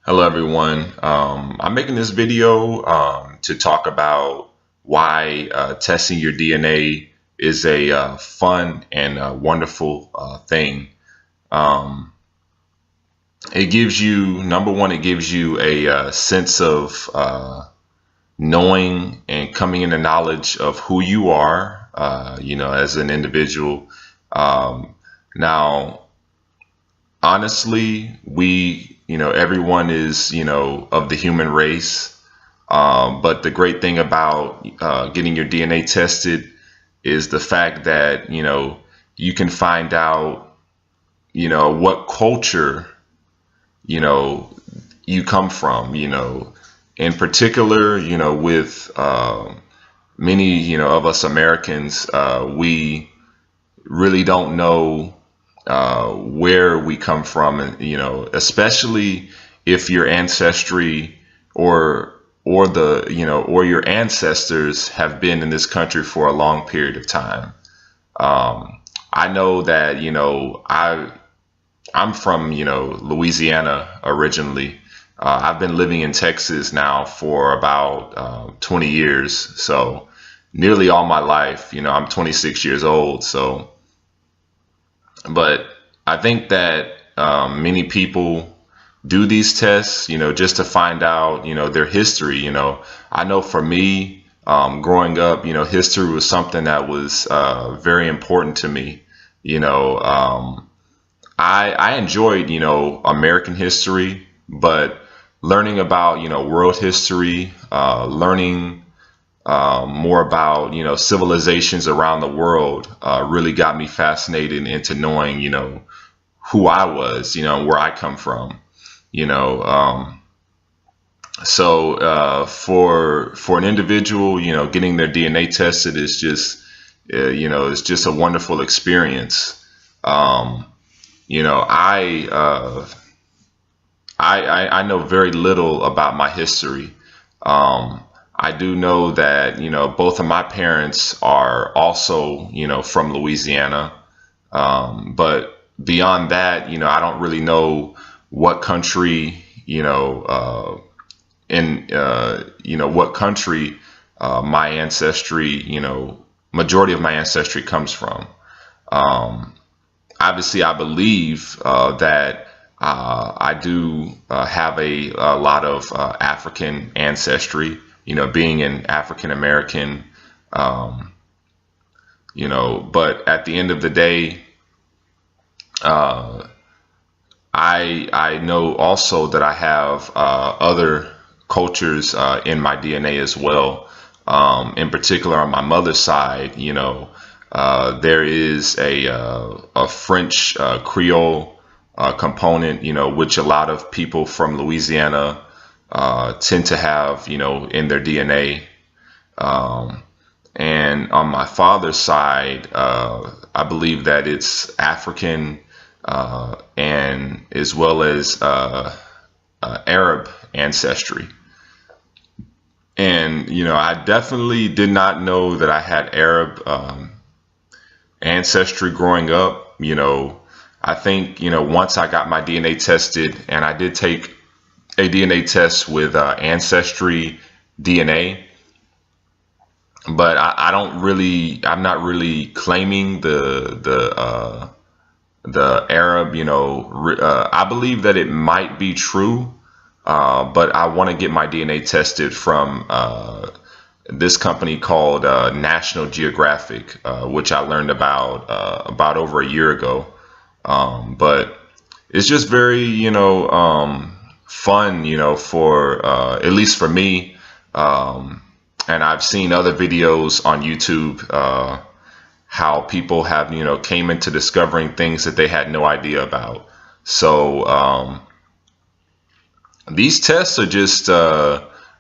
Hello, everyone. I'm making this video to talk about why testing your DNA is a fun and wonderful thing. Um, it gives you, number one, it gives you a sense of knowing and coming into knowledge of who you are, as an individual. Um, Now, honestly, everyone is, of the human race. But the great thing about getting your DNA tested is the fact that, you can find out, what culture, you know, you come from, in particular, with many, of us Americans, we really don't know where we come from, and especially if your ancestry or the or your ancestors have been in this country for a long period of time. I know that I'm from Louisiana originally. I've been living in Texas now for about 20 years, so nearly all my life. I'm 26 years old, so. But I think that many people do these tests, just to find out, their history. I know for me, growing up, history was something that was very important to me. You know, I enjoyed, American history, but learning about, world history, learning more about civilizations around the world really got me fascinated into knowing who I was, where I come from, you know. For an individual, getting their DNA tested is just it's just a wonderful experience. Um, you know, I know very little about my history. Um, I do know that, both of my parents are also, from Louisiana. But beyond that, I don't really know what country, what country my ancestry, majority of my ancestry comes from. Um, Obviously, I believe that I do have a lot of African ancestry, being an African American, um, but at the end of the day, uh, I know also that I have other cultures in my DNA as well. In particular, on my mother's side, there is a French Creole component, which a lot of people from Louisiana tend to have, in their DNA. Um, and on my father's side, I believe that it's African and as well as Arab ancestry. And I definitely did not know that I had Arab ancestry growing up. I think once I got my DNA tested, and I did take a DNA test with Ancestry DNA, but I don't really, I'm not really claiming the Arab. I believe that it might be true, but I want to get my DNA tested from this company called National Geographic, which I learned about over a year ago. But it's just very, fun, for at least for me. And I've seen other videos on YouTube, how people have, came into discovering things that they had no idea about. So these tests are just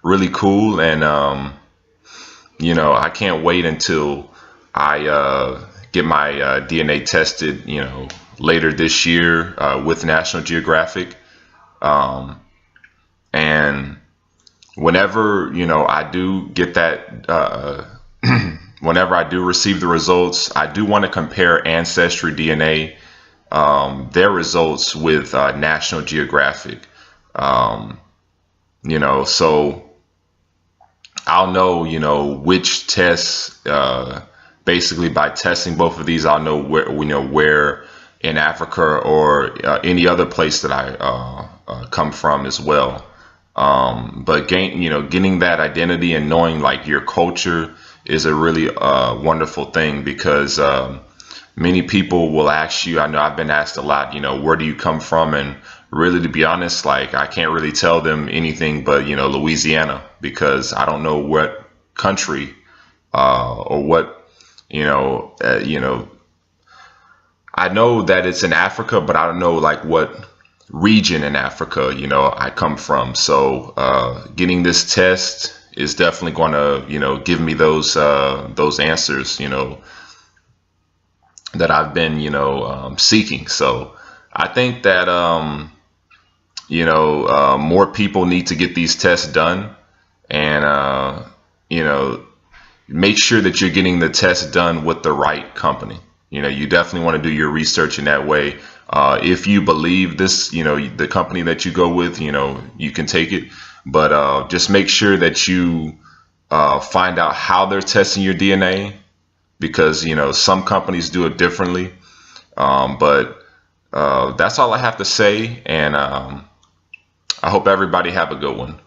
really cool, and I can't wait until I get my DNA tested, later this year with National Geographic. Um, and whenever, I do get that, whenever I do receive the results, I do want to compare Ancestry DNA, their results with National Geographic. Um, so I'll know, which tests, basically by testing both of these, I'll know where in Africa or any other place that I come from as well. But getting that identity and knowing like your culture is a really wonderful thing because many people will ask you. I know I've been asked a lot, where do you come from? And really, to be honest, like I can't really tell them anything but, Louisiana, because I don't know what country or what, I know that it's in Africa, but I don't know like what region in Africa, I come from. So getting this test is definitely going to, give me those answers, that I've been, seeking. So I think that, more people need to get these tests done, and, you know, make sure that you're getting the test done with the right company. You definitely want to do your research in that way. If you believe this, the company that you go with, you can take it, but just make sure that you find out how they're testing your DNA, because some companies do it differently. But that's all I have to say, and I hope everybody have a good one.